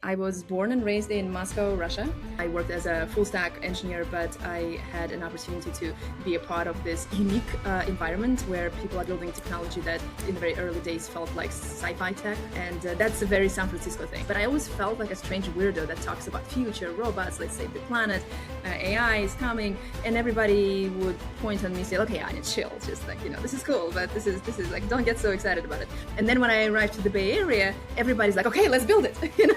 I was born and raised in Moscow, Russia. I worked as a full stack engineer, but I had an opportunity to be a part of this unique environment where people are building technology that in the very early days felt like sci-fi tech. And that's a very San Francisco thing. But I always felt like a strange weirdo that talks about future, robots, let's save the planet, AI is coming. And everybody would point on me and say, okay, Anya, chill. Just like, this is cool, but this is like, don't get so excited about it. And then when I arrived to the Bay Area, everybody's like, okay, let's build it.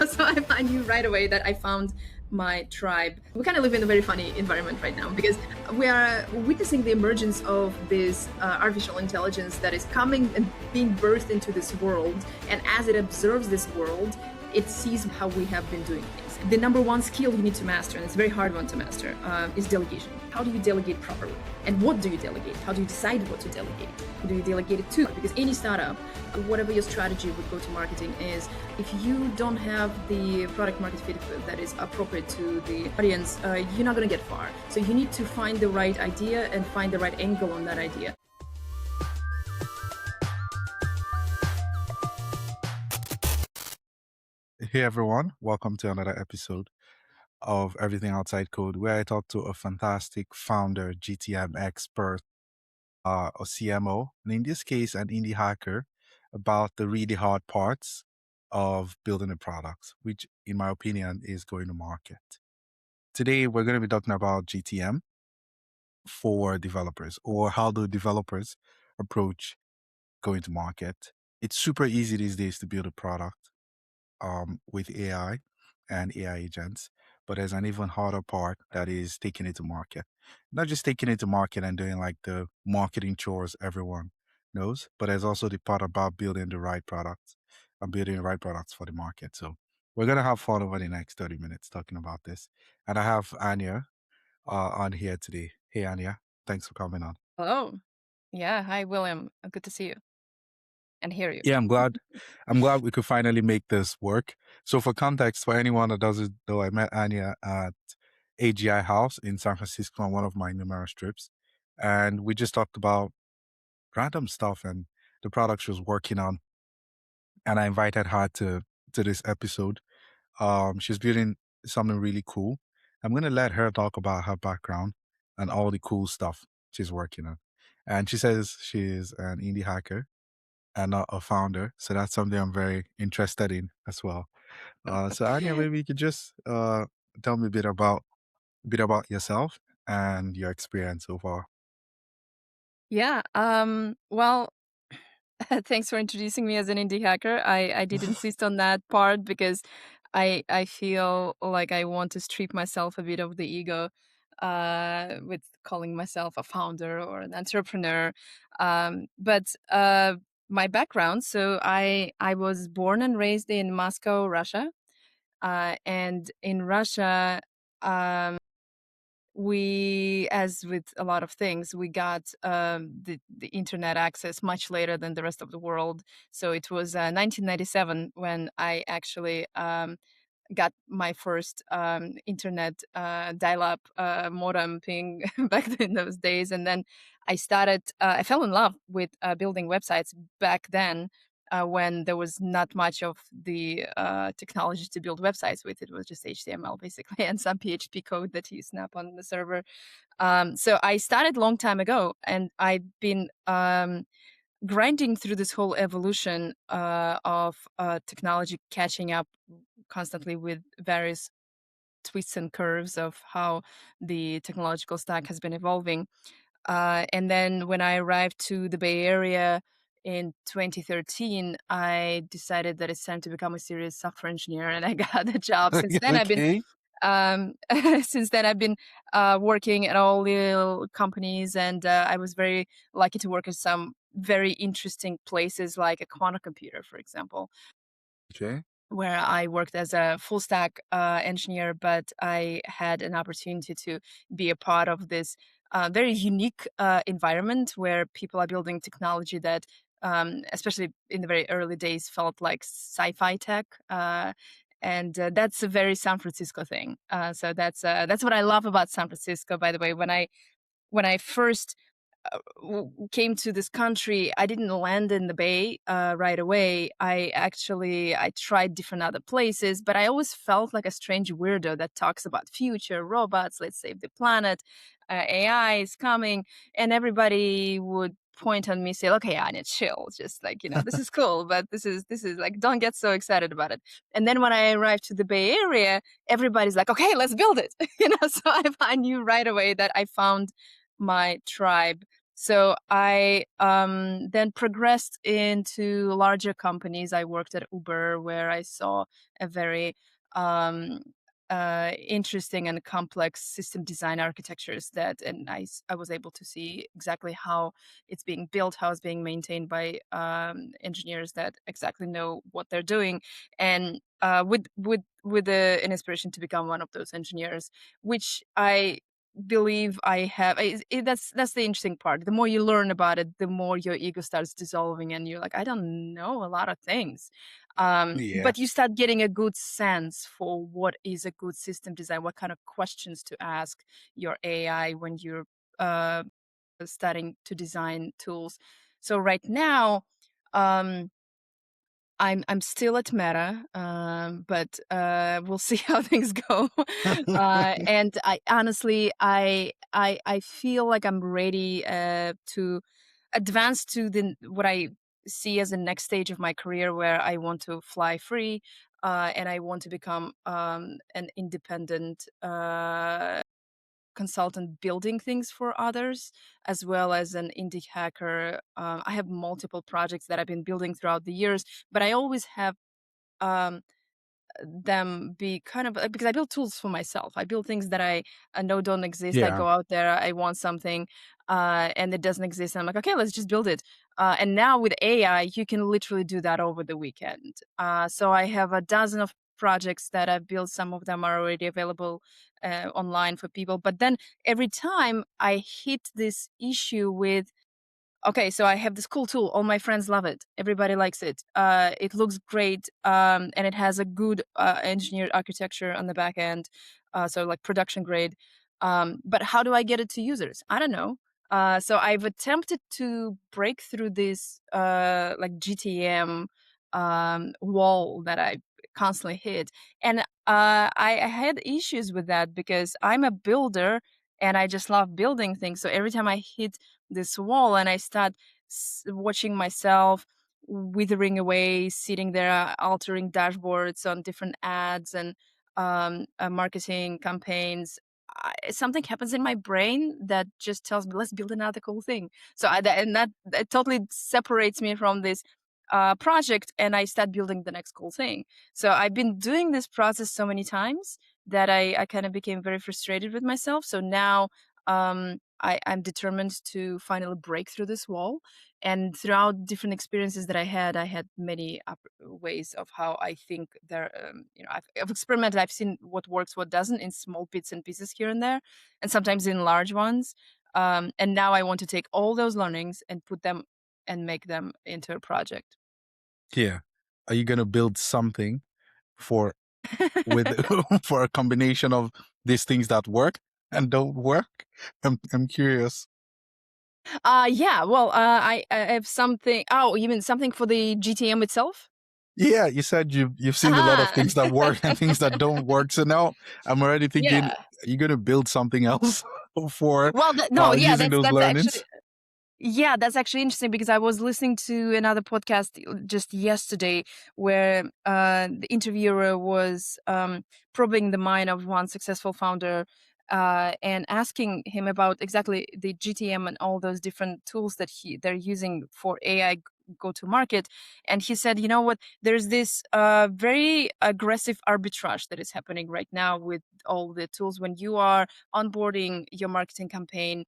So I knew right away that I found my tribe. We kind of live in a very funny environment right now because we are witnessing the emergence of this artificial intelligence that is coming and being birthed into this world. And as it observes this world, it sees how we have been doing things. The number one skill you need to master, and it's a very hard one to master, is delegation. How do you delegate properly? And what do you delegate? How do you decide what to delegate? Who do you delegate it to? Because any startup, whatever your strategy with go-to-marketing is, if you don't have the product market fit that is appropriate to the audience, you're not going to get far. So you need to find the right idea and find the right angle on that idea. Hey everyone, welcome to another episode of Everything Outside Code, where I talk to a fantastic founder, GTM expert, or CMO, and in this case, an indie hacker, about the really hard parts of building a product, which, in my opinion, is going to market. Today, we're going to be talking about GTM for developers, or how do developers approach going to market. It's super easy these days to build a product with AI and AI agents, but there's an even harder part that is taking it to market. Not just taking it to market and doing like the marketing chores everyone knows, but there's also the part about building the right products and building the right products for the market. So we're gonna have fun over the next 30 minutes talking about this. And I have Anya on here today. Hey Anya, thanks for coming on. Hello. Yeah. Hi, William. Good to see you and hear you. Yeah, I'm glad. I'm glad we could finally make this work. So, for context, for anyone that doesn't know, I met Anya at AGI House in San Francisco on one of my numerous trips, and we just talked about random stuff and the product she was working on. And I invited her to this episode. She's building something really cool. I'm gonna let her talk about her background and all the cool stuff she's working on. And she says she's an indie hacker and not a founder. So that's something I'm very interested in as well. So Anya, maybe you could just tell me a bit about yourself and your experience so far. Yeah. Well, thanks for introducing me as an indie hacker. I did insist on that part because I feel like I want to strip myself a bit of the ego with calling myself a founder or an entrepreneur. But my background, so I was born and raised in Moscow, Russia. And in Russia, um, we, as with a lot of things, we got the internet access much later than the rest of the world. So it was 1997 when I actually got my first internet dial-up modem ping back in those days, and then I started. I fell in love with building websites back then. When there was not much of the technology to build websites with, it was just HTML basically and some PHP code that you snap on the server. So I started a long time ago, and I've been grinding through this whole evolution of technology catching up constantly with various twists and curves of how the technological stack has been evolving. And then when I arrived to the Bay Area in 2013, I decided that it's time to become a serious software engineer, and I got a job. Since then, I've been Okay. um, since then I've been working at all little companies, and I was very lucky to work at some very interesting places, like a quantum computer, for example, Okay. where I worked as a full stack engineer, but I had an opportunity to be a part of this very unique environment where people are building technology that, especially in the very early days, felt like sci-fi tech. And that's a very San Francisco thing. So that's what I love about San Francisco. By the way, when I first came to this country, I didn't land in the Bay right away. I tried different other places, but I always felt like a strange weirdo that talks about future robots, let's save the planet, AI is coming, and everybody would point on me, say, "Okay, Anya, chill. Just like this is cool, but this is like don't get so excited about it." And then when I arrived to the Bay Area, everybody's like, "Okay, let's build it." So I knew right away that I found my tribe. So I then progressed into larger companies. I worked at Uber, where I saw a very um, interesting and complex system design architectures and I was able to see exactly how it's being built, how it's being maintained by engineers that exactly know what they're doing, and with an inspiration to become one of those engineers, which I believe I have. That's the interesting part. The more you learn about it, the more your ego starts dissolving, and you're like, I don't know a lot of things. Yeah. But you start getting a good sense for what is a good system design, what kind of questions to ask your AI when you're uh, starting to design tools. So right now, um, I'm still at Meta, but we'll see how things go. And I honestly, I feel like I'm ready to advance to the what I see as the next stage of my career, where I want to fly free, and I want to become an independent consultant building things for others, as well as an indie hacker. I have multiple projects that I've been building throughout the years, but I always have um, them be kind of because I build tools for myself. I build things that I know don't exist. I Yeah. go out there, I want something, and it doesn't exist. And I'm like, okay, let's just build it. And now with AI, you can literally do that over the weekend. So I have a dozen of projects that I've built. Some of them are already available online for people. But then every time I hit this issue with, okay, so I have this cool tool. All my friends love it. Everybody likes it. It looks great, and it has a good engineered architecture on the back end, so like production grade. But how do I get it to users? I don't know. So I've attempted to break through this like GTM wall that I constantly hit, and I had issues with that because I'm a builder and I just love building things. So every time I hit this wall and I start watching myself withering away, sitting there, altering dashboards on different ads and marketing campaigns. Something happens in my brain that just tells me, let's build another cool thing. So that totally separates me from this project, and I start building the next cool thing. So I've been doing this process so many times that I kind of became very frustrated with myself. So now I'm determined to finally break through this wall. And throughout different experiences that I had many ways of how I think there. I've experimented. I've seen what works, what doesn't, in small bits and pieces here and there, and sometimes in large ones. And now I want to take all those learnings and put them and make them into a project. Yeah. Are you gonna build something for with for a combination of these things that work and don't work? I'm curious. Yeah. Well, I have something. Oh, you mean something for the GTM itself? Yeah, you said you've seen a lot of Aha. things that work and things that don't work. So now I'm already thinking, Yeah. you're gonna build something else for Well, no, yeah, using those that's actually learnings. yeah, that's actually interesting because I was listening to another podcast just yesterday where the interviewer was probing the mind of one successful founder and asking him about exactly the GTM and all those different tools that they're using for AI go to market. And he said, you know what, there's this very aggressive arbitrage that is happening right now with all the tools when you are onboarding your marketing campaign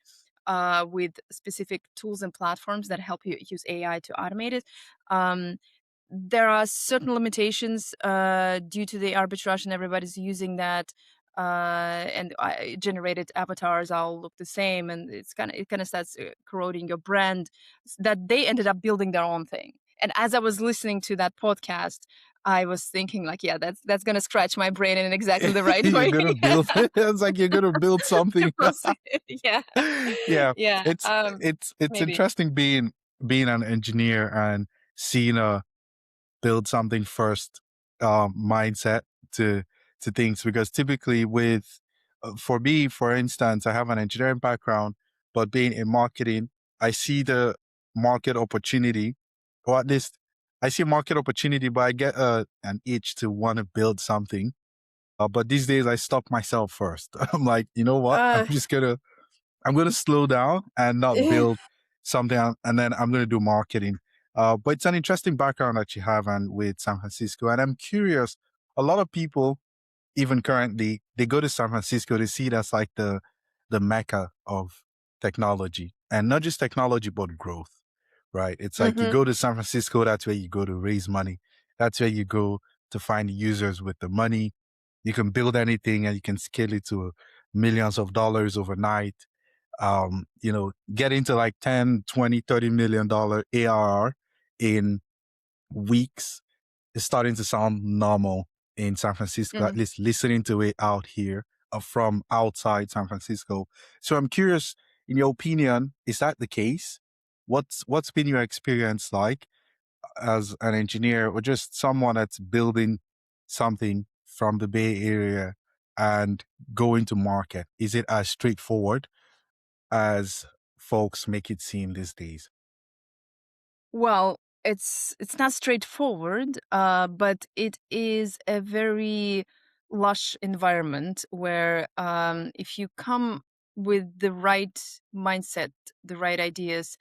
with specific tools and platforms that help you use AI to automate it. Um, there are certain limitations due to the arbitrage, and everybody's using that. And generated avatars all look the same, and it kind of starts corroding your brand. That they ended up building their own thing. And as I was listening to that podcast, I was thinking like, yeah, that's gonna scratch my brain in exactly the right You're way gonna build it's like you're gonna build to something. proceed. Yeah, Yeah, yeah. it's Maybe. interesting being an engineer and seeing a build something first mindset to things, because typically with for me, for instance, I have an engineering background, but being in marketing, I see the market opportunity, or at least I see market opportunity, but I get an itch to want to build something. But these days I stop myself first. I'm like, you know what, Uh, I'm gonna slow down and not build something, and then I'm gonna do marketing. But it's an interesting background that you have and with San Francisco. And I'm curious, a lot of people, even currently, they go to San Francisco to see that's like the mecca of technology. And not just technology, but growth. Right? It's like you mhm. go to San Francisco, that's where you go to raise money. That's where you go to find users with the money. You can build anything and you can scale it to millions of dollars overnight. Get into like 10, 20, $30 million ARR in weeks is starting to sound normal in San Francisco, at Mhm. least listening to it out here from outside San Francisco. So I'm curious, in your opinion, is that the case? What's been your experience like as an engineer or just someone that's building something from the Bay Area and going to market? Is it as straightforward as folks make it seem these days? Well, it's not straightforward, but it is a very lush environment where if you come with the right mindset, the right ideas,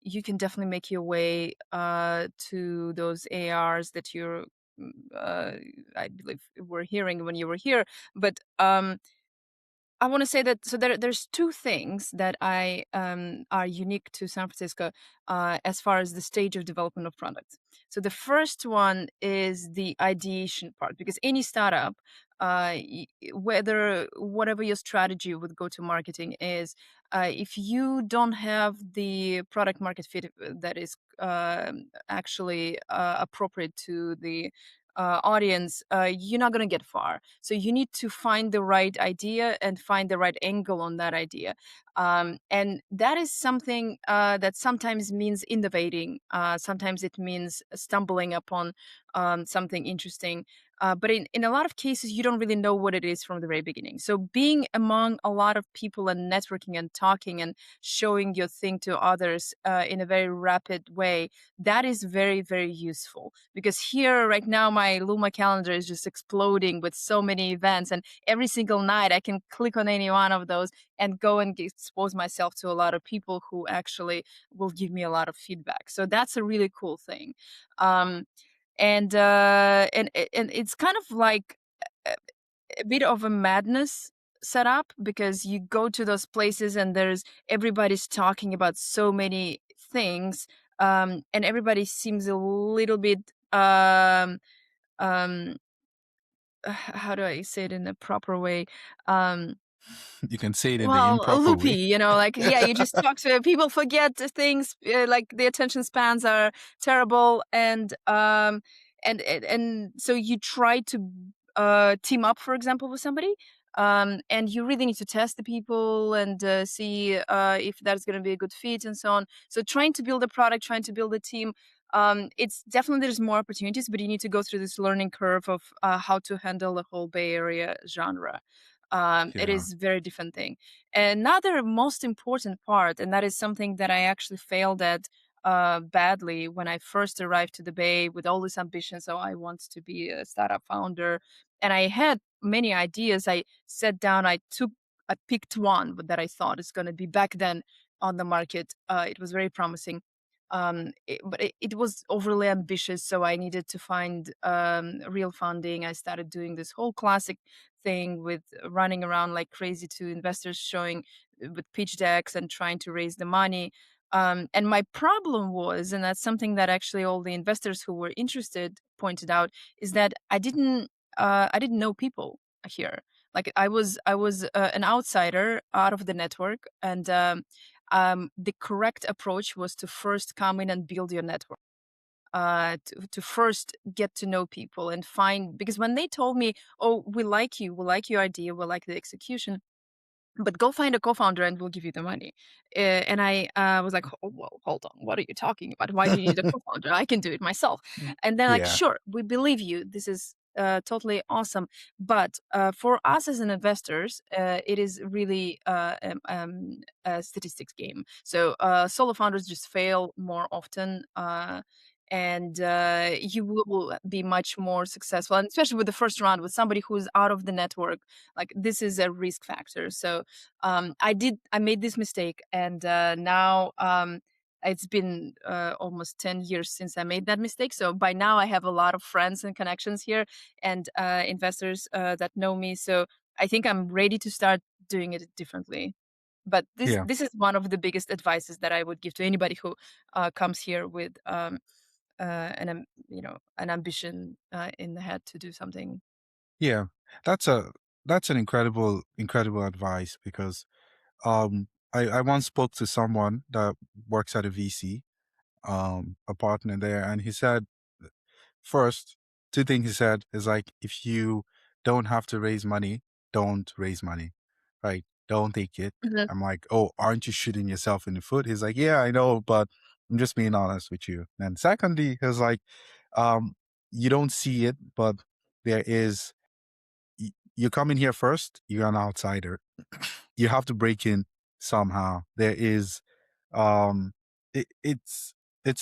you can definitely make your way to those ARs that mm, uh, I believe, were hearing when you were here. But I want to say that so there's two things that I are unique to San Francisco as far as the stage of development of products. So the first one is the ideation part, because any startup, whether whatever your strategy with go to marketing is, if you don't have the product market fit that is actually appropriate to the audience, you're not going to get far. So you need to find the right idea and find the right angle on that idea. And that is something that sometimes means innovating. Sometimes it means stumbling upon something interesting. But in a lot of cases, you don't really know what it is from the very beginning. So being among a lot of people and networking and talking and showing your thing to others in a very rapid way, that is very, very useful, because here right now my Luma calendar is just exploding with so many events, and every single night I can click on any one of those and go and expose myself to a lot of people who actually will give me a lot of feedback. So that's a really cool thing. Um, and it's kind of like a, a bit of a madness setup, because you go to those places and there's everybody's talking about so many things, and everybody seems a little bit um how do I say it in a proper way? um You can say it in the well, improper loopy, way. like, yeah, you just talk to people, forget the things, like the attention spans are terrible, and so you try to team up, for example, with somebody, and you really need to test the people and see if that's going to be a good fit and so on. So trying to build a product, trying to build a team, it's definitely, there's more opportunities, but you need to go through this learning curve of how to handle the whole Bay Area genre. It Yeah. is very different thing. Another most important part, and that is something that I actually failed at badly when I first arrived to the Bay with all this ambition. So I want to be a startup founder, and I had many ideas. I sat down, I picked one that I thought is going to be back then on the market. It was very promising. But it was overly ambitious, so I needed to find real funding. I started doing this whole classic thing with running around like crazy to investors, showing with pitch decks and trying to raise the money. And my problem was, and that's something that actually all the investors who were interested pointed out, is that I didn't know people here. Like I was an outsider out of the network, and the correct approach was to first come in and build your network. to first get to know people and find, because when they told me, "Oh, we like your idea, we like the execution, but go find a co-founder and we'll give you the money." And I was like, "Oh, well, hold on. What are you talking about? Why do you need a co-founder? I can do it myself." And they're like, Yeah. "Sure, we believe you. This is totally awesome. But for us as an investors, it is really a statistics game. So solo founders just fail more often." And you will be much more successful, and especially with the first round with somebody who's out of the network, like this is a risk factor. So I made this mistake, and now it's been almost 10 years since I made that mistake. So by now I have a lot of friends and connections here, and investors that know me. So I think I'm ready to start doing it differently. But this Yeah. this is one of the biggest advices that I would give to anybody who comes here with an ambition in the head to do something. Yeah. That's a that's an incredible advice because I once spoke to someone that works at a VC, a partner there, and he said first, two things he said is like, if you don't have to raise money, don't raise money, right? Don't take it. Mhm. I'm like, oh, aren't you shooting yourself in the foot? He's like, yeah, I know, but I'm just being honest with you. And secondly, he's like, um, you don't see it, but there is, you come in here first, you're an outsider. You have to break in somehow. There is, um, it's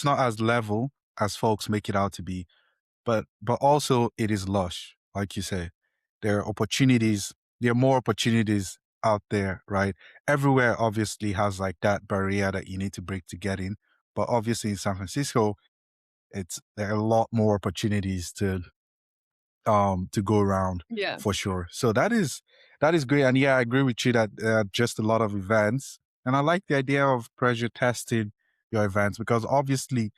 not as level as folks make it out to be, but also it is lush, like you say. There are opportunities, there are more opportunities out there, right? Everywhere obviously has like that barrier that you need to break to get in. But obviously in San Francisco, there are a lot more opportunities to go around Yeah. for sure. So that is great. And yeah, I agree with you that just a lot of events. And I like the idea of pressure testing your events because obviously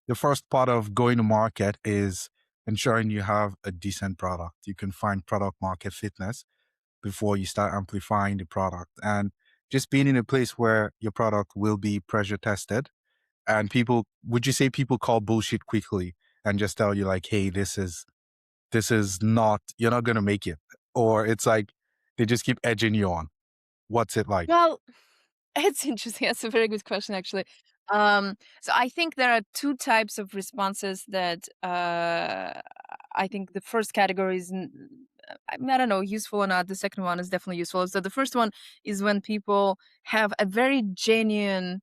the first part of going to market is ensuring you have a decent product. You can find product market fitness before you start amplifying the product. And just being in a place where your product will be pressure tested and would you say people call bullshit quickly and just tell you like, hey, this is not, you're not going to make it, or it's like they just keep edging you on? What's it like? Well, it's interesting. That's a very good question, actually. So I think there are two types of responses that I think the first category is, I don't know, useful or not. The second one is definitely useful. So the first one is when people have a very genuine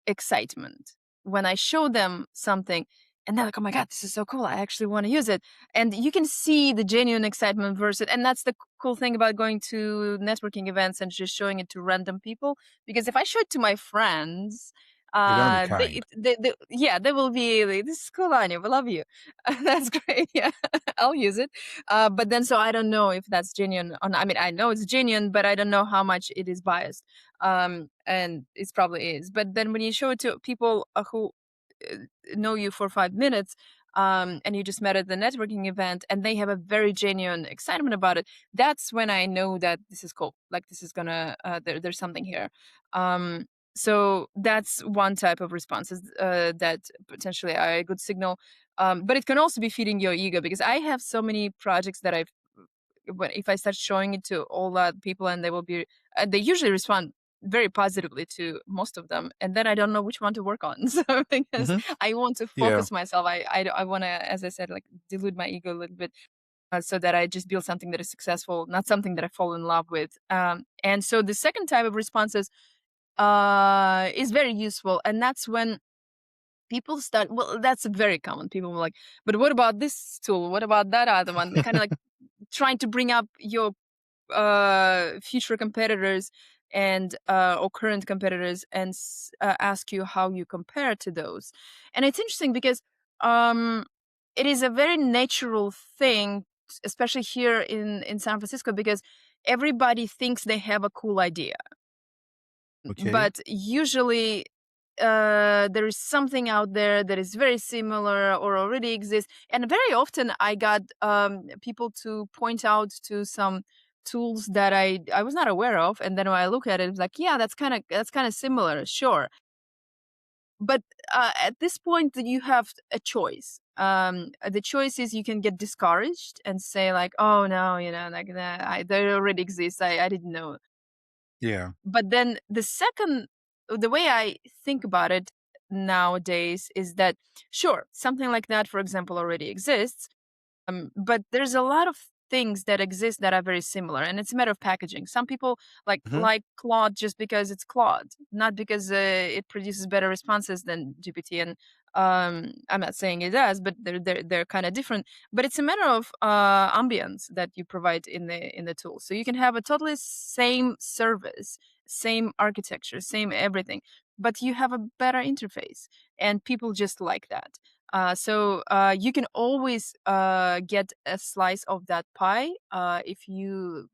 excitement when I show them something and they're like, "Oh my god, this is so cool. I actually want to use it." And you can see the genuine excitement versus, and that's the cool thing about going to networking events and just showing it to random people, because if I show it to my friends, They're going to be they, kind. yeah, they will be like, "This is cool, Anya. We love you." That's great. Yeah, I'll use it. But then, so I don't know if that's genuine. Or not. I mean, I know it's genuine, but I don't know how much it is biased, and it probably is. But then when you show it to people who uh, know you for 5 minutes, and you just met at the networking event, and they have a very genuine excitement about it, that's when I know that this is cool. Like this is gonna there's something here. Um, so that's one type of responses that potentially are a good signal. But it can also be feeding your ego, because I have so many projects that I've when if I start showing it to all people, and they will be they usually respond very positively to most of them, and then I don't know which one to work on. So because Hmm. I want to Yeah. focus myself, I want to, as I said, like dilute my ego a little bit, so that I just build something that is successful, not something that I fall in love with. And so the second type of responses is very useful, and that's when people start. Well, that's very common. People were like, "But what about this tool? What about that other one?" Kind of like trying to bring up your future competitors and or current competitors, and ask you how you compare to those. And it's interesting because um, it is a very natural thing, especially here in San Francisco, because everybody thinks they have a cool idea, Okay. but usually there is something out there that is very similar or already exists. And very often I got people to point out to some tools that I was not aware of, and then when I look at it, it's like, yeah, that's kind of similar, sure. but at this point you have a choice. The choice is you can get discouraged and say like, oh no, like that they already exist, I didn't know. Yeah. But then the way I think about it nowadays is that, sure, something like that, for example, already exists. But there's a lot of things that exist that are very similar, and it's a matter of packaging. Some people Hmm. like Claude just because it's Claude, not because it produces better responses than GPT. And I'm not saying it does, but they're kind of different. But it's a matter of ambience that you provide in the tool. So you can have a totally same service, same architecture, same everything, but you have a better interface, and people just like that. So you can always get a slice of that pie if you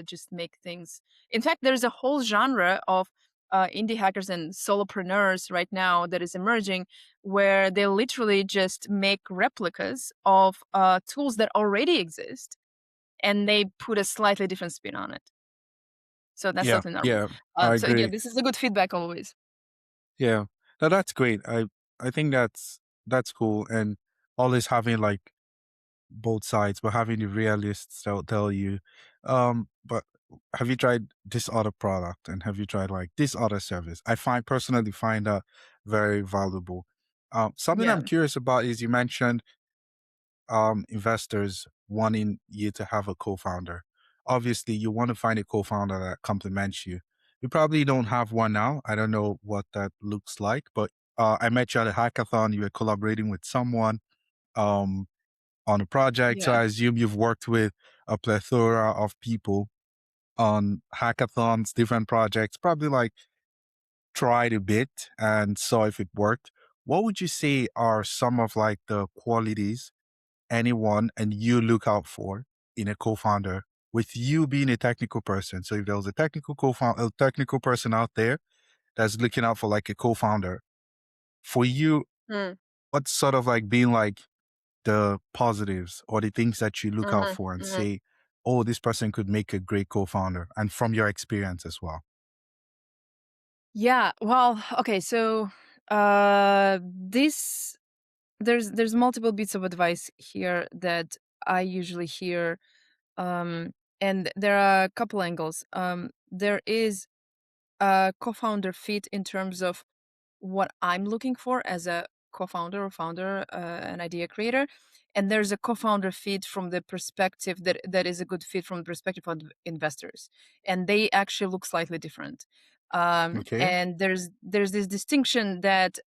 just make things. In fact, there's a whole genre of indie hackers and solopreneurs right now that is emerging, where they literally just make replicas of tools that already exist, and they put a slightly different spin on it. So that's Yeah. totally normal. Yeah. I So yeah, agree. this is a good feedback always. Yeah. No, that's great. I think that's cool. And always having like both sides, but having the realists that'll tell you, but have you tried this other product and have you tried like this other service? I personally find that very valuable. Something Yeah. I'm curious about is you mentioned investors wanting you to have a co-founder. Obviously, you want to find a co-founder that complements you. You probably don't have one now. I don't know what that looks like, but I met you at a hackathon. You were collaborating with someone um, on a project. So Yeah. I assume you've worked with a plethora of people on hackathons, different projects, probably like tried a bit and saw if it worked. What would you say are some of like the qualities anyone and you look out for in a co-founder with you being a technical person? So if there was a technical co-founder, a technical person out there that's looking out for like a co-founder, for you, Mm. what's sort of like being like the positives or the things that you look out Hmm. for and Hmm. say, oh, this person could make a great co-founder, and from your experience as well? Yeah. Well, okay. So this there's multiple bits of advice here that I usually hear, um, and there are a couple angles. There is a co-founder fit in terms of what I'm looking for as a co-founder or founder, an idea creator. And there's a co-founder fit from the perspective that is a good fit from the perspective of investors. And they actually look slightly different. Okay. And there's this distinction that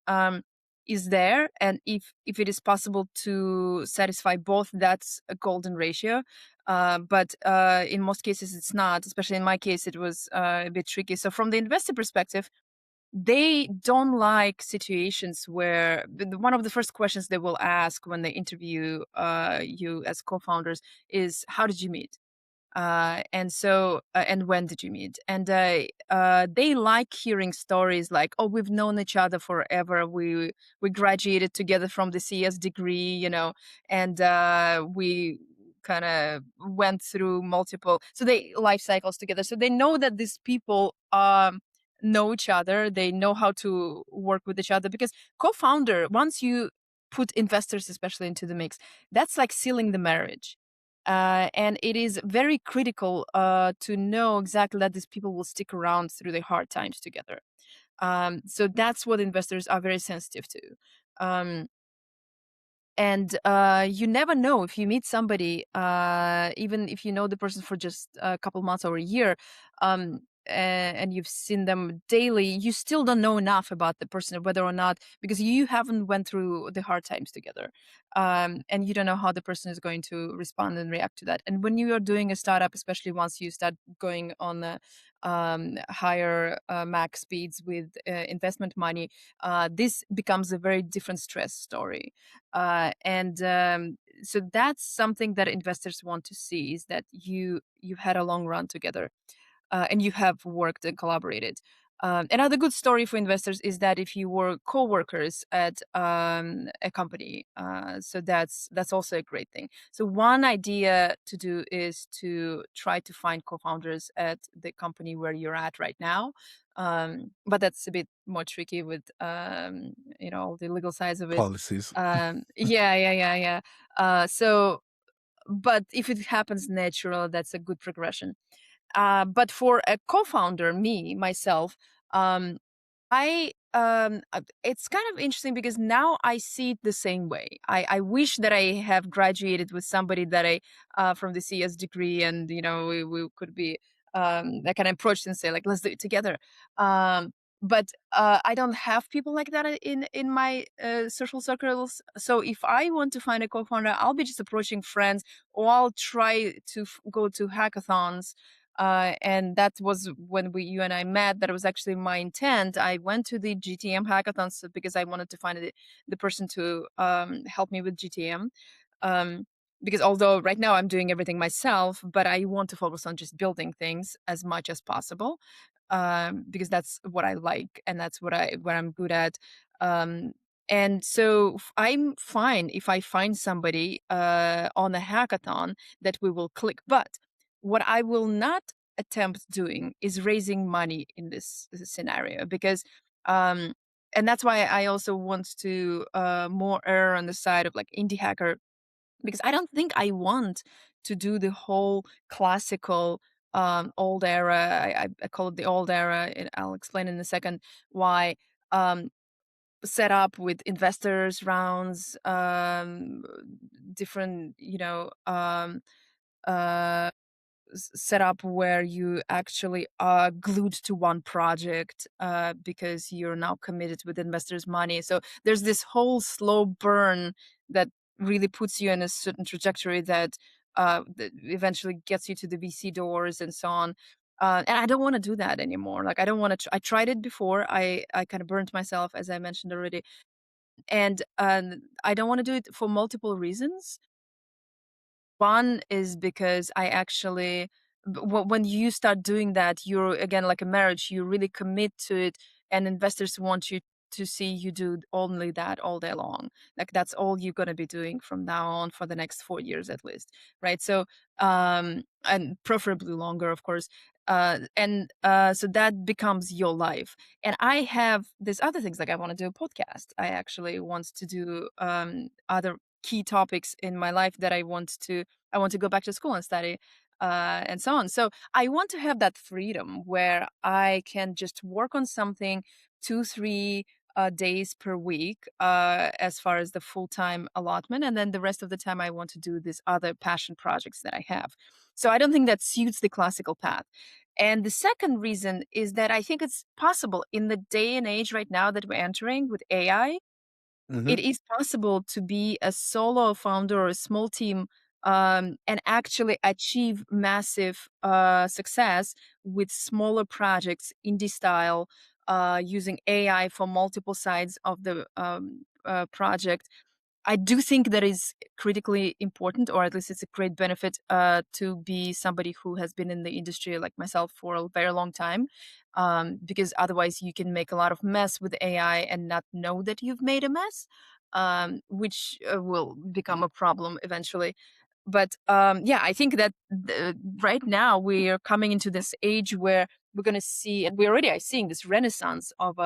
is there. And if it is possible to satisfy both, that's a golden ratio. But in most cases it's not, especially in my case, it was a bit tricky. So from the investor perspective, they don't like situations where one of the first questions they will ask when they interview you as co-founders is, how did you meet? And when did you meet? And they like hearing stories like, oh, we've known each other forever, we graduated together from the CS degree, and we kind of went through multiple, so they life cycles together, so they know that these people know each other, they know how to work with each other. Because co-founder, once you put investors especially into the mix, that's like sealing the marriage. And it is very critical to know exactly that these people will stick around through the hard times together. So that's what investors are very sensitive to. Um, and you never know if you meet somebody, even if you know the person for just a couple months or a year, and you've seen them daily, you still don't know enough about the person, whether or not, because you haven't went through the hard times together, and you don't know how the person is going to respond and react to that. And when you are doing a startup, especially once you start going on the higher max speeds with investment money, this becomes a very different stress story. And so that's something that investors want to see, is that you've had a long run together, and you have worked and collaborated. Another good story for investors is that if you were co-workers at a company, so that's also a great thing. So one idea to do is to try to find co-founders at the company where you're at right now. But that's a bit more tricky with all the legal sides of it. Policies. Yeah, yeah, yeah, yeah. So, but if it happens natural, that's a good progression. But for a co-founder, me myself, um, it's kind of interesting because now I see it the same way. I wish that I have graduated with somebody that I from the CS degree, and we could be I can approach and say like, let's do it together. But I don't have people like that in my social circles. So if I want to find a co-founder, I'll be just approaching friends, or I'll try to go to hackathons. And that was when you and I met. That was actually my intent. I went to the GTM hackathons because I wanted to find the person to help me with GTM. Um, because although right now I'm doing everything myself, but I want to focus on just building things as much as possible, because that's what I like and that's what I'm good at. Um, and so I'm fine if I find somebody on a hackathon that we will click. But what I will not attempt doing is raising money in this scenario, because um and that's why I also want to more err on the side of like indie hacker, because I don't think I want to do the whole classical old era. I call it the old era, and I'll explain in a second why. Um, Set up with investors rounds, different, uh setup where you actually are glued to one project because you're now committed with investors' money. So there's this whole slow burn that really puts you in a certain trajectory that eventually gets you to the VC doors and so on. And I don't want to do that anymore. Like I don't want to. I tried it before. I kind of burnt myself, as I mentioned already, and I don't want to do it for multiple reasons. One is because I actually when you start doing that, you're again like a marriage, you really commit to it, and investors want you to see you do only that all day long. Like that's all you're gonna be doing from now on for the next 4 years at least, right? So, and preferably longer, of course. So that becomes your life. And I have these other things, like I wanna do a podcast. I actually want to do, other key topics in my life that I want to go back to school and study, and so on. So I want to have that freedom where I can just work on something 2, 3 days per week, as far as the full time allotment, and then the rest of the time I want to do these other passion projects that I have. So I don't think that suits the classical path. And the second reason is that I think it's possible in the day and age right now that we're entering with AI, Hmm. it is possible to be a solo founder or a small team, and actually achieve massive success with smaller projects, indie style, using AI for multiple sides of the project. I do think that is critically important, or at least it's a great benefit to be somebody who has been in the industry like myself for a very long time, because otherwise you can make a lot of mess with AI and not know that you've made a mess, which will become a problem eventually. But yeah, I think that right now we are coming into this age where we're going to see, and we already are seeing this renaissance of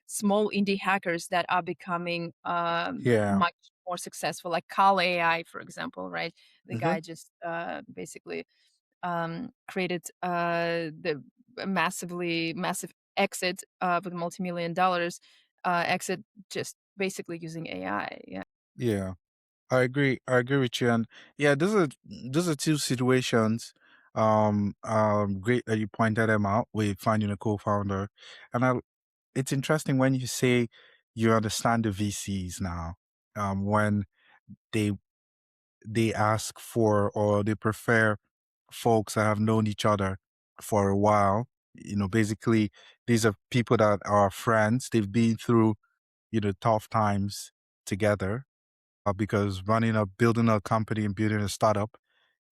small indie hackers that are becoming Yeah. much more successful, like Kal AI, for example, right? The Hmm. guy just basically created the massive exit with multi-million dollars exit, just basically using AI. Yeah. Yeah. I agree. I agree with you. And yeah, those are two situations. Great that you pointed them out with finding a co-founder. And it's interesting when you say you understand the VCs now. When they they ask for, or they prefer, folks that have known each other for a while. Basically, these are people that are friends. They've been through, tough times together. Because building a company and building a startup,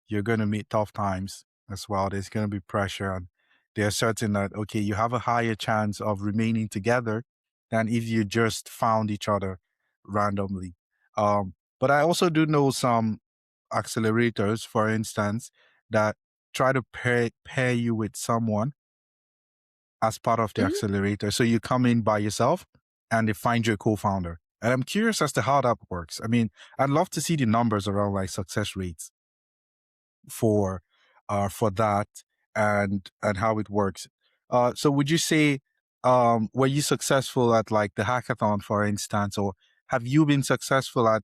you're going to meet tough times as well. There's going to be pressure, and they're certain that, okay, you have a higher chance of remaining together than if you just found each other randomly. But I also do know some accelerators, for instance, that try to pair you with someone as part of the Mhm. accelerator. So you come in by yourself and they find you a co-founder. And I'm curious as to how that works. I mean, I'd love to see the numbers around like success rates for for that and how it works. So would you say were you successful at like the hackathon, for instance, or have you been successful at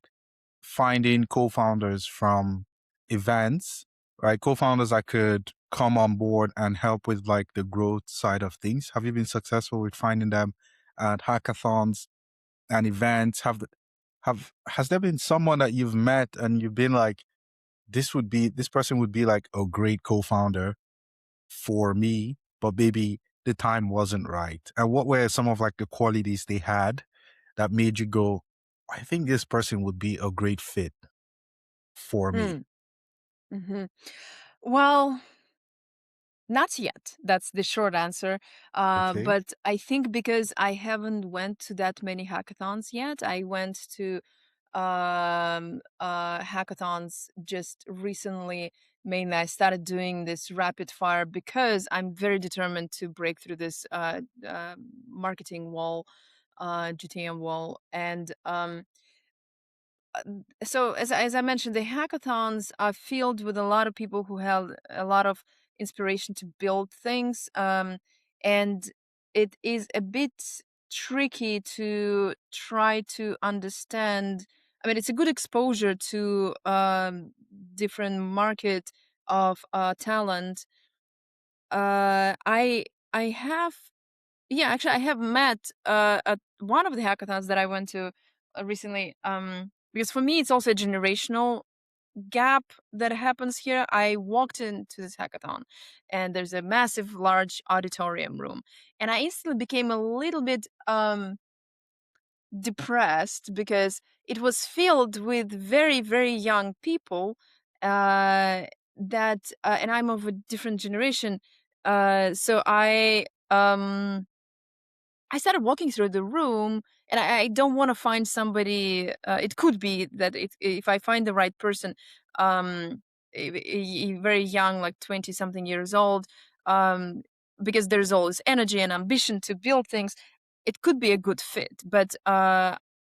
finding co-founders from events, right? Co-founders that could come on board and help with like the growth side of things. Have you been successful with finding them at hackathons and events? Have has there been someone that you've met and you've been like, this person would be like a great co-founder for me, but maybe the time wasn't right? And what were some of like the qualities they had that made you go, I think this person would be a great fit for me? Mm, mhm. Well, not yet. That's the short answer. Okay. But I think because I haven't went to that many hackathons yet, I went to hackathons just recently. Mainly, I started doing this rapid fire because I'm very determined to break through this marketing wall, GTM wall, and so as I mentioned, the hackathons are filled with a lot of people who have a lot of inspiration to build things, and it is a bit tricky to try to understand. I mean, it's a good exposure to different market of talent. I have yeah, actually, I have met at one of the hackathons that I went to recently. Because for me, it's also a generational gap that happens here. I walked into this hackathon, and there's a massive, large auditorium room, and I instantly became a little bit depressed because it was filled with very, very young people. And I'm of a different generation, so I started walking through the room, and I don't want to find somebody. It could be that if I find the right person, um, very young, like 20 something years old, um, because there's always energy and ambition to build things, it could be a good fit. But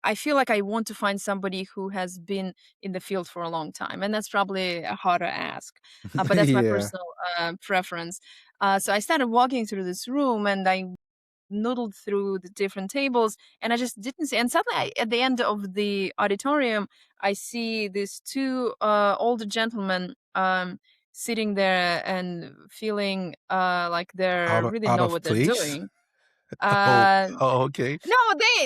I feel like I want to find somebody who has been in the field for a long time, and that's probably a harder ask. But that's my Yeah. personal preference. So I started walking through this room, and I noodled through the different tables, and I just didn't see. And suddenly, at the end of the auditorium, I see these two older gentlemen sitting there and feeling like they really Out know of what they're place? doing. Oh, Uh, oh, okay. no,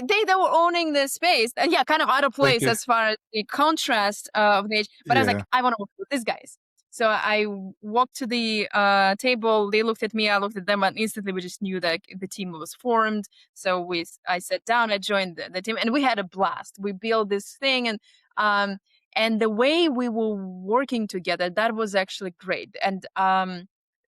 they were owning the space. Yeah, kind of out of place Okay. as far as the contrast of the age. But I was like, Yeah. I want to work with these guys. So I walked to the table. They looked at me. I looked at them, and instantly we just knew that the team was formed. So I sat down. I joined the team, and we had a blast. We built this thing, um, and the way we were working together, that was actually great. And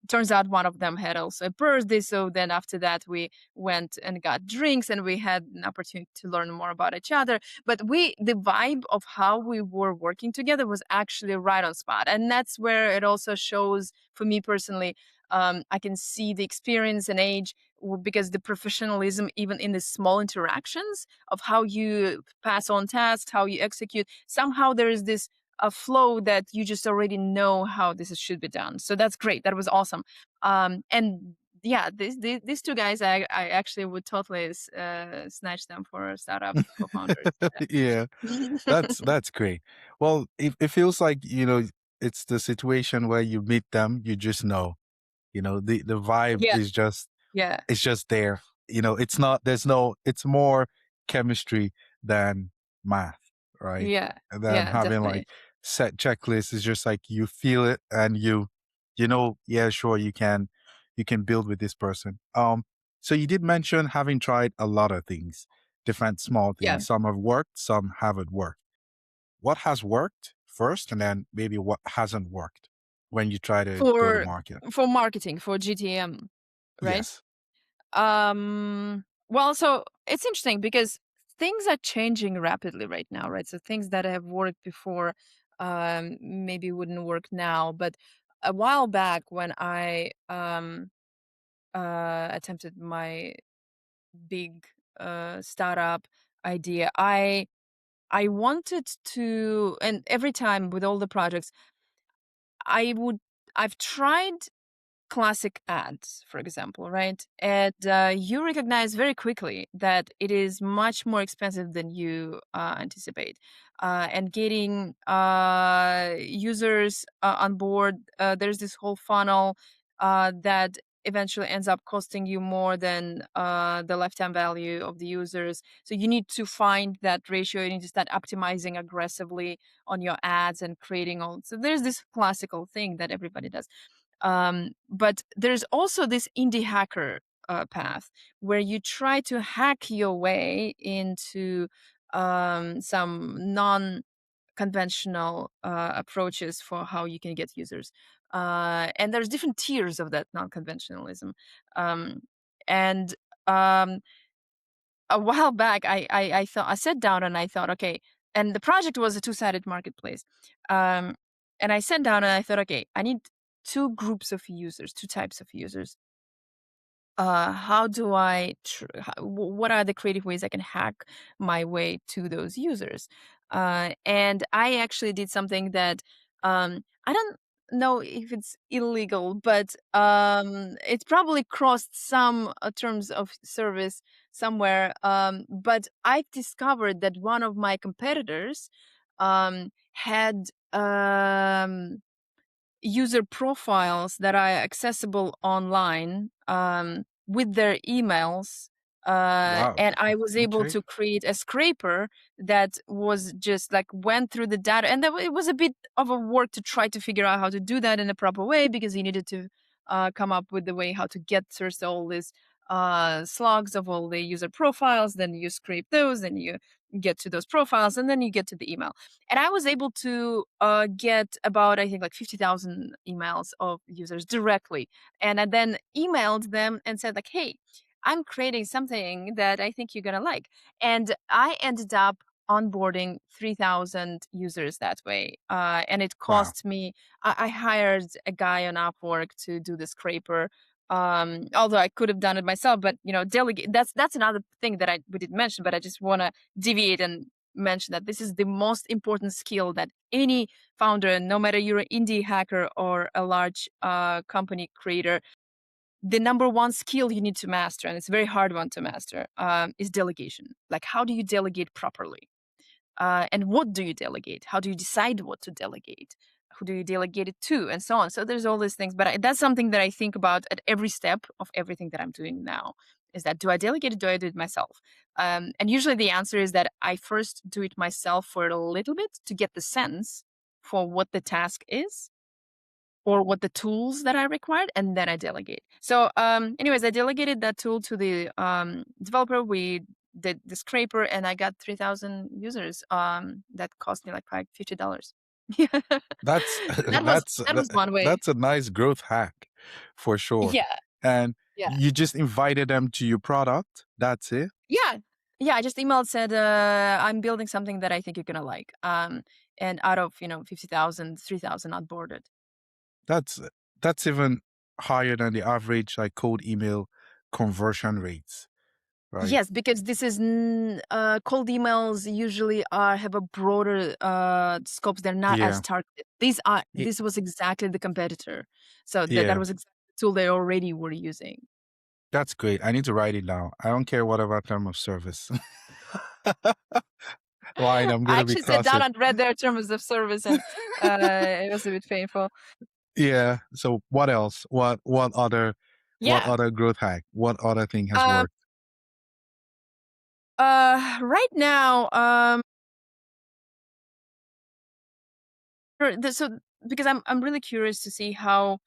turns out one of them had also a birthday. So then after that, we went and got drinks, and we had an opportunity to learn more about each other. But the vibe of how we were working together was actually right on spot. And that's where it also shows for me personally. I can see the experience and age, because the professionalism, even in the small interactions of how you pass on tasks, how you execute, somehow there is this a flow that you just already know how should be done. So that's great. That was awesome. And yeah, these two guys, I actually would totally snatch them for startup co-founders. Yeah. That's great. Well, it feels like, it's the situation where you meet them, you just know. The vibe Yeah, yeah, is just there. It's not there's no it's more chemistry than math, right? yeah, And then yeah, having like definitely. set checklists is just like you feel it and yeah, sure, you can build with this person. So you did mention having tried a lot of things, different small Yeah, things. Some have worked, some haven't worked. What has worked first, and then maybe what hasn't worked when you try to go to for market? marketing, for GTM. right? Yes. Well, so it's interesting because things are changing rapidly right now, right? So things that have worked before maybe wouldn't work now. But a while back when I attempted my big startup idea, I wanted to, and every time with all the projects, I would I've tried classic ads, for example, right? And you recognize very quickly that it is much more expensive than you anticipate. And getting users on board, there's this whole funnel that eventually ends up costing you more than the lifetime value of the users. So you need to find that ratio. You need to start optimizing aggressively on your ads and creating all. So there's this classical thing that everybody does. But there's also this indie hacker path where you try to hack your way into some non-conventional approaches for how you can get users. And there's different tiers of that non-conventionalism. Um, and a while back, I thought I sat down and I thought, okay, and the project was a two-sided marketplace. Um, and I sat down and I thought, okay, I need two groups of users, two types of users. How do what are the creative ways I can hack my way to those users? And I actually did something that I don't know if it's illegal, but it probably crossed some terms of service somewhere. But I've discovered that one of my competitors had user profiles that are accessible online with their emails. Wow. And I was able Okay. to create a scraper that was just like went through the data. And it was a bit of a work to try to figure out how to do that in a proper way because you needed to come up with the way how to get first all these slugs of all the user profiles. Then you scrape those, then you get to those profiles, and then you get to the email. And I was able to get about, I think, like 50,000 emails of users directly. And I then emailed them and said, like, hey, I'm creating something that I think you're going to like. And I ended up onboarding 3,000 users that way. And it Wow. cost me, I hired a guy on Upwork to do the scraper. Although I could have done it myself, but delegate, that's another thing that we didn't mention, but I just want to deviate and mention that this is the most important skill that any founder, no matter you're an indie hacker or a large company creator, the number one skill you need to master, and it's a very hard one to master, is delegation. Like, how do you delegate properly? And what do you delegate? How do you decide what to delegate? Who do you delegate it to? And so on. So there's all these things. But that's something that I think about at every step of everything that I'm doing now. Is that, do I delegate it? Do I do it myself? And usually the answer is that I first do it myself for a little bit to get the sense for what the task is or what the tools that I required, and then I delegate. So, anyways, I delegated that tool to the developer. We did the scraper, and I got 3,000 users. That cost me like $50. Yeah, That's that was that's that was one way. that's a nice growth hack for sure. Yeah, And yeah, you just invited them to your product. That's it. yeah, yeah. I just emailed, said I'm building something that I think you're gonna like. And out of 50,000, 3,000 onboarded. That's that's even higher than the average like cold email conversion rates, right? Yes, because this is cold emails usually have a broader scopes. They're not as Yeah. targeted. Y- This was exactly the competitor. So that Yeah. was exactly the tool they already were using. That's great. I need to write it down. I don't care whatever term of service line I'm I gonna be actually sat down crossing. and read their terms of service, and it was a bit painful. Yeah. So what else? What Yeah. other growth hack? What other thing has Uh, worked? right now, so because I'm really curious to see how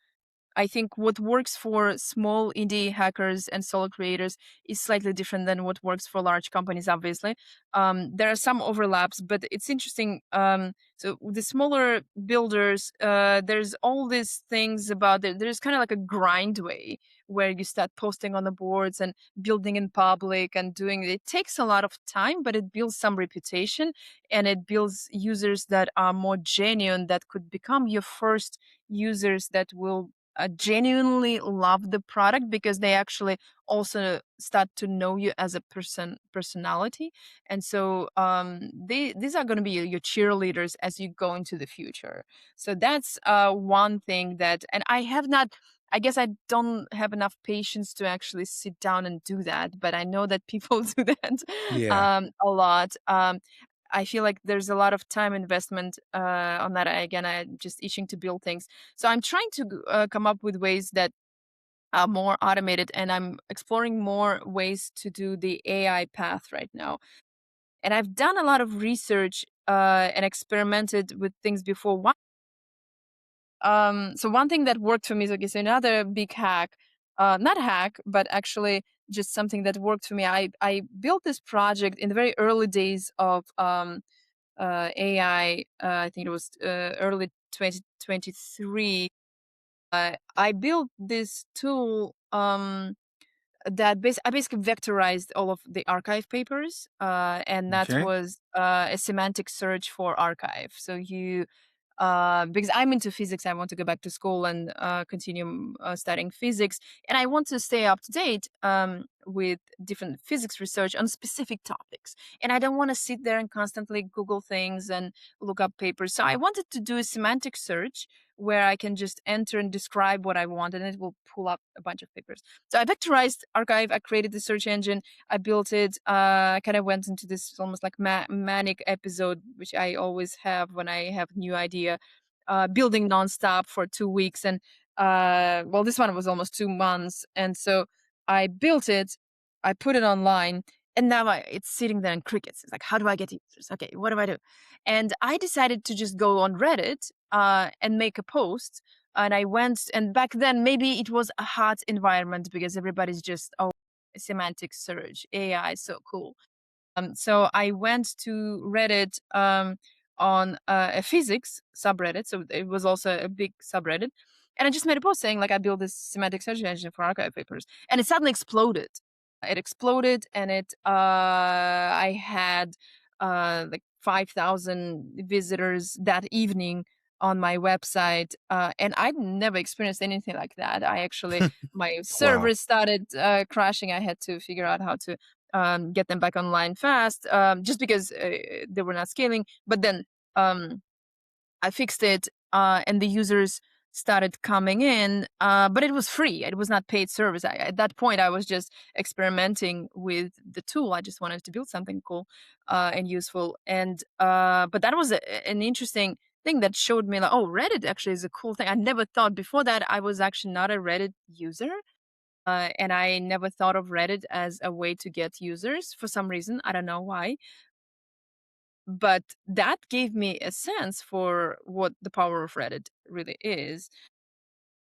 I think what works for small indie hackers and solo creators is slightly different than what works for large companies, obviously. There are some overlaps, but it's interesting. So the smaller builders, there's all these things about there's kind of like a grind way where you start posting on the boards and building in public and doing it. It takes a lot of time, but it builds some reputation and it builds users that are more genuine, that could become your first users that will genuinely love the product because they actually also start to know you as a personality. And so these are going to be your cheerleaders as you go into the future. So that's one thing that, and I guess I don't have enough patience to actually sit down and do that, but I know that people do that Yeah. a lot. I feel like there's a lot of time investment on that. I'm just itching to build things. So I'm trying to come up with ways that are more automated, and I'm exploring more ways to do the AI path right now. And I've done a lot of research and experimented with things before. So one thing that worked for me is, okay, so another big hack, not hack, but actually just something that worked for me. I built this project in the very early days of AI. I think it was early 2023. I built this tool I basically vectorized all of the archive papers, and that Okay. was a semantic search for archive. So because I'm into physics, I want to go back to school and continue studying physics, and I want to stay up to date with different physics research on specific topics. And I don't want to sit there and constantly Google things and look up papers. So I wanted to do a semantic search where I can just enter and describe what I want, and it will pull up a bunch of papers. So I vectorized archive. I created the search engine. I built it. I kind of went into this almost like manic episode, which I always have when I have new idea, building nonstop for 2 weeks. And well, this one was almost 2 months. And so I built it. I put it online. And now it's sitting there in crickets. It's like, how do I get users? Okay, what do I do? And I decided to just go on Reddit and make a post. And I went, and back then maybe it was a hot environment because everybody's just, oh, semantic search, AI, so cool. So I went to Reddit on a physics subreddit. So it was also a big subreddit. And I just made a post saying, like, I built this semantic search engine for archive papers. And it suddenly exploded. It exploded, and I had like 5,000 visitors that evening on my website. And I'd never experienced anything like that. My Wow. servers started crashing. I had to figure out how to get them back online fast, just because they were not scaling. But then um, I fixed it, and the users started coming in, but it was free. It was not paid service. At that point, I was just experimenting with the tool. I just wanted to build something cool and useful. And but that was an interesting thing that showed me, like, oh, Reddit actually is a cool thing. I never thought before that. I was actually not a Reddit user. And I never thought of Reddit as a way to get users for some reason. I don't know why. But that gave me a sense for what the power of Reddit really is.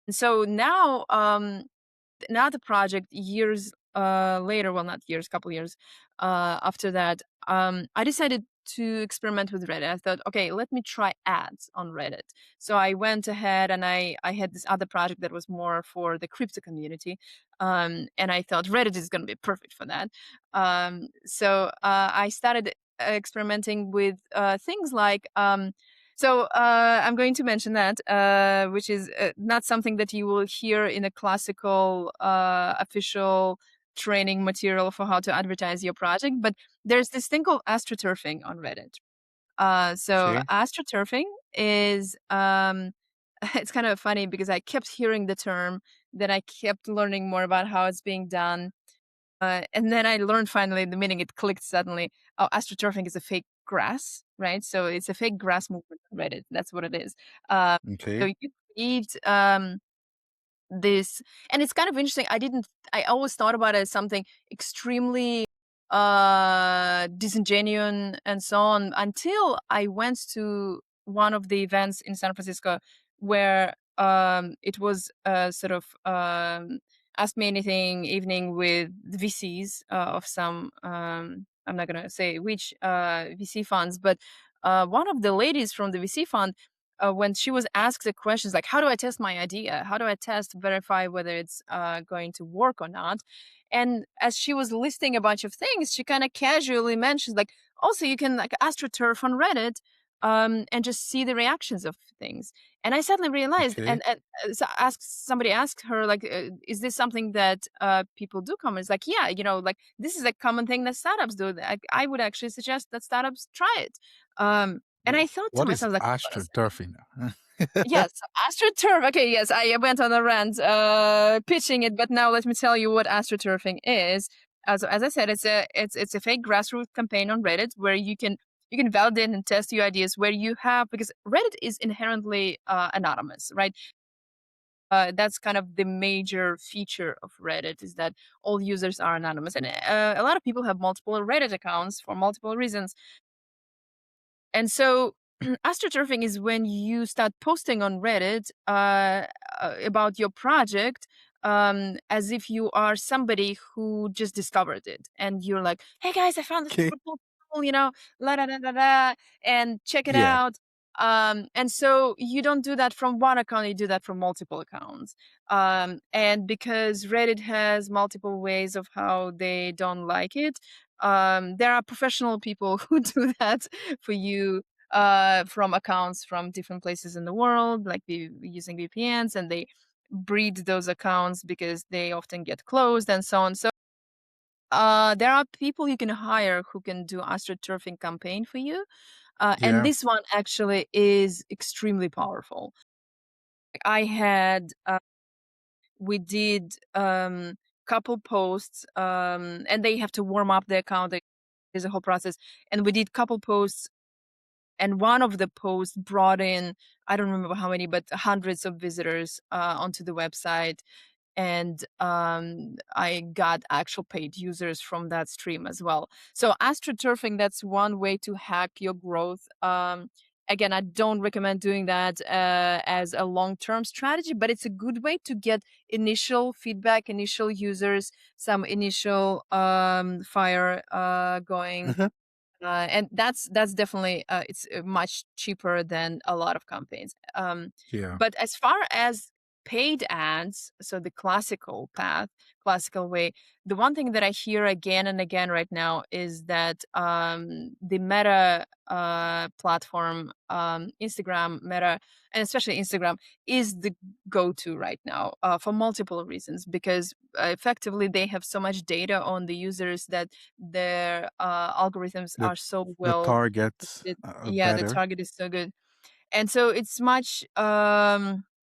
And so now the project years later, well, not years, couple years after that, I decided to experiment with Reddit. I thought, okay, let me try ads on Reddit. So I went ahead and I had this other project that was more for the crypto community. And I thought Reddit is going to be perfect for that. So I started experimenting with things like I'm going to mention that, which is not something that you will hear in a classical official training material for how to advertise your project, but there's this thing called astroturfing on Reddit. So Okay. astroturfing is it's kind of funny because I kept hearing the term, then I kept learning more about how it's being done, and then I learned finally the meaning. It clicked suddenly. Oh, astroturfing is a fake grass, right? So it's a fake grass movement on Reddit. That's what it is. Uh, so Okay. you create this, and it's kind of interesting. I always thought about it as something extremely disingenuous and so on until I went to one of the events in San Francisco where it was sort of ask me anything evening with the VCs of some I'm not gonna say which VC funds, but one of the ladies from the VC fund, when she was asked the questions like, how do I test my idea? How do I test, verify whether it's going to work or not? And as she was listing a bunch of things, she kind of casually mentions like, also you can like astroturf on Reddit and just see the reactions of things. And I suddenly realized, Okay. and so somebody asked her like, is this something that people do come? It's like, yeah, like this is a common thing that startups do. I would actually suggest that startups try it. And I thought to What is myself like, astroturfing? yes, astroturf. Okay, yes, I went on a rant pitching it, but now let me tell you what astroturfing is. As I said, it's a fake grassroots campaign on Reddit where you can validate and test your ideas where you have, because Reddit is inherently anonymous, right? That's kind of the major feature of Reddit, is that all users are anonymous, and a lot of people have multiple Reddit accounts for multiple reasons. And so astroturfing is when you start posting on Reddit about your project as if you are somebody who just discovered it. And you're like, hey guys, I found this Okay. super cool tool, la da da da da, and check it Yeah. out. And so you don't do that from one account, you do that from multiple accounts. And because Reddit has multiple ways of how they don't like it, there are professional people who do that for you from accounts from different places in the world, like using VPNs, and they breed those accounts because they often get closed and so on. So there are people you can hire who can do astroturfing campaign for you. And Yeah. this one actually is extremely powerful. I had we did couple posts and they have to warm up the account. There's a whole process, and we did couple posts, and one of the posts brought in, I don't remember how many, but hundreds of visitors onto the website. And I got actual paid users from that stream as well. So astroturfing, that's one way to hack your growth. Again, I don't recommend doing that as a long-term strategy, but it's a good way to get initial feedback, initial users, some initial fire going. Mhm. And that's definitely it's much cheaper than a lot of campaigns. Yeah. But as far as paid ads, so the classical path, classical way, the one thing that I hear again and again right now is that the Meta platform, Instagram, Meta, and especially Instagram, is the go-to right now for multiple reasons, because effectively they have so much data on the users that their algorithms The are so the well targets tested. are Yeah, the better. target is so good, and so it's much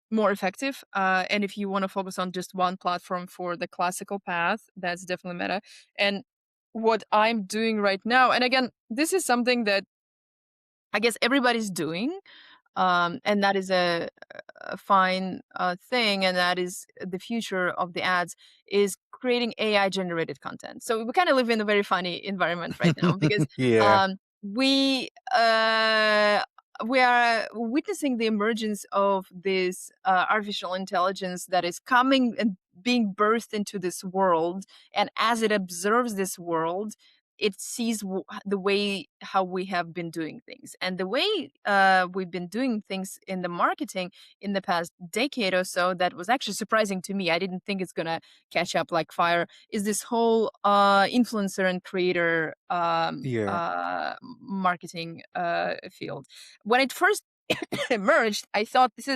more effective. And if you want to focus on just one platform for the classical path, that's definitely Meta. And what I'm doing right now, and again, this is something that I guess everybody's doing, and that is a fine thing, and that is the future of the ads, is creating AI generated content. So we kind of live in a very funny environment right now, because Yeah. um, we uh, we are witnessing the emergence of this artificial intelligence that is coming and being birthed into this world, and as it observes this world, it sees the way how we have been doing things, and the way we've been doing things in the marketing in the past decade or so, that was actually surprising to me. I didn't think it's gonna catch up like fire, is this whole influencer and creator Yeah. marketing field. When it first emerged, I thought this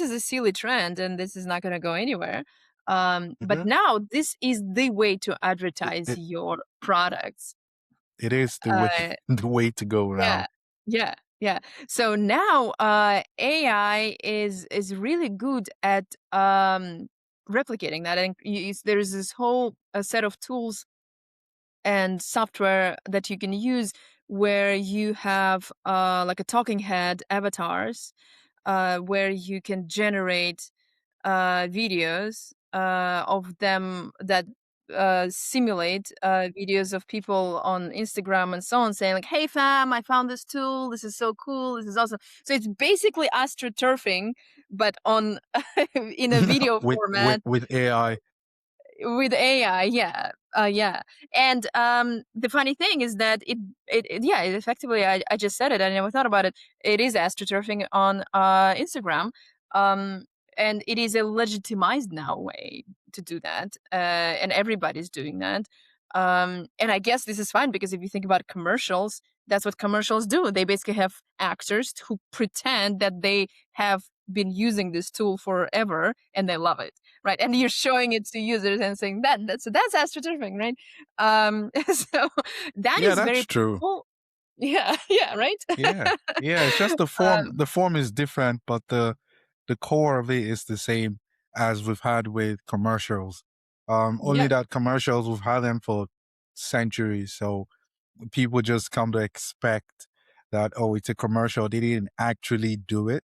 is a silly trend and this is not going to go anywhere. But Mhm. now this is the way to It, advertise it your products. it is the way Uh, the way to go yeah, now. yeah, yeah. So now AI is really good at replicating that, and there's this whole set of tools and software that you can use where you have like a talking head avatars where you can generate videos of them that simulate videos of people on Instagram and so on saying like, "Hey fam, I found this tool. This is so cool. This is awesome." So it's basically astroturfing, but on in a video format with AI. with AI. Yeah, yeah. And the funny thing is that yeah, it effectively. I just said it. I never thought about it. It is astroturfing on Instagram. Um, and it is a legitimized now way to do that, and everybody's doing that. And I guess this is fine because if you think about commercials, that's what commercials do. They basically have actors who pretend that they have been using this tool forever and they love it, right? And you're showing it to users and saying that's astroturfing, right? So that Yeah, is that's very true. cool. Yeah, yeah, right. Yeah. Yeah, it's just the form. um, The form is different, but the core of it is the same as we've had with commercials. Only yeah, that commercials, we've had them for centuries, so people just come to expect that, oh, it's a commercial. They didn't actually do it.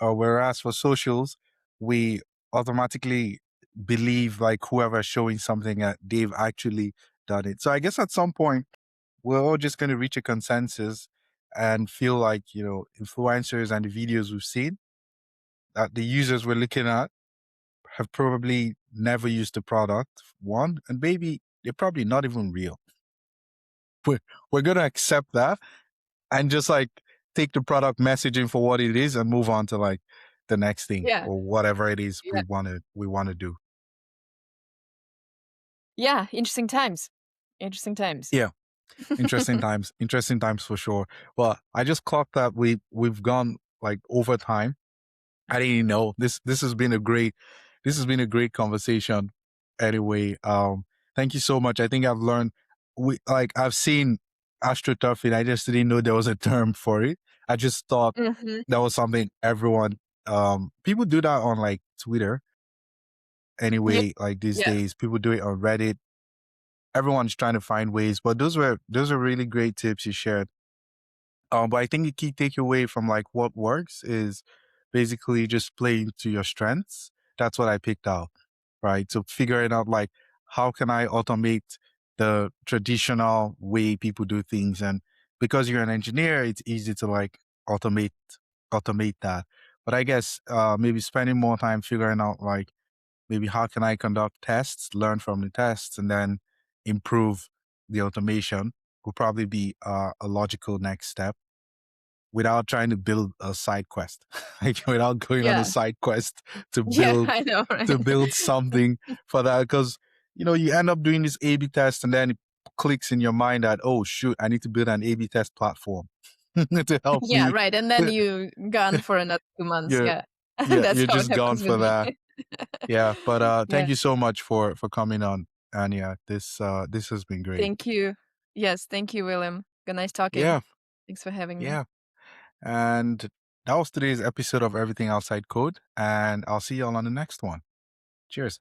Whereas for socials, we automatically believe like whoever's showing something that they've actually done it. So I guess at some point we're all just going to reach a consensus and feel like, influencers and the videos we've seen that the users we're looking at have probably never used the product, one, and maybe they're probably not even real. We're going to accept that and just like take the product messaging for what it is and move on to like the next thing yeah, or whatever it is yeah, we want to do. yeah. Interesting times. Interesting times. Yeah. Interesting times for sure. Well, I just clocked that we've gone like over time. I didn't know this has been a great conversation. Anyway, thank you so much. I think I've learned I've seen astroturfing. I just didn't know there was a term for it. I just thought Hmm. that was something everyone people do that on like Twitter Yeah, anyway, like these yeah, days. People do it on Reddit. Everyone's trying to find ways, but those were really great tips you shared. But I think the key takeaway from like what works is basically just playing to your strengths. That's what I picked out, right? So figuring out like how can I automate the traditional way people do things, and because you're an engineer, it's easy to like automate automate that. But I guess maybe spending more time figuring out like maybe how can I conduct tests, learn from the tests, and then improve the automation will probably be a logical next step without trying to build a side quest, like without going on a yeah, side quest to yeah. build I know, right? to build something for that. Because you end up doing this A/B test, and then it clicks in your mind that, oh shoot, I need to build an A/B test platform to help Yeah, me. right. And then you gone for another 2 months. you're Yeah, yeah, that's you're how it just gone happens with for me. that. Yeah, but thank Yeah. you so much for coming on, Anya. This has been great. Thank you. Yes, thank you, William. Good nice talking. Yeah, Thanks for having me. yeah. And that was today's episode of Everything Outside Code, and I'll see you all on the next one. Cheers.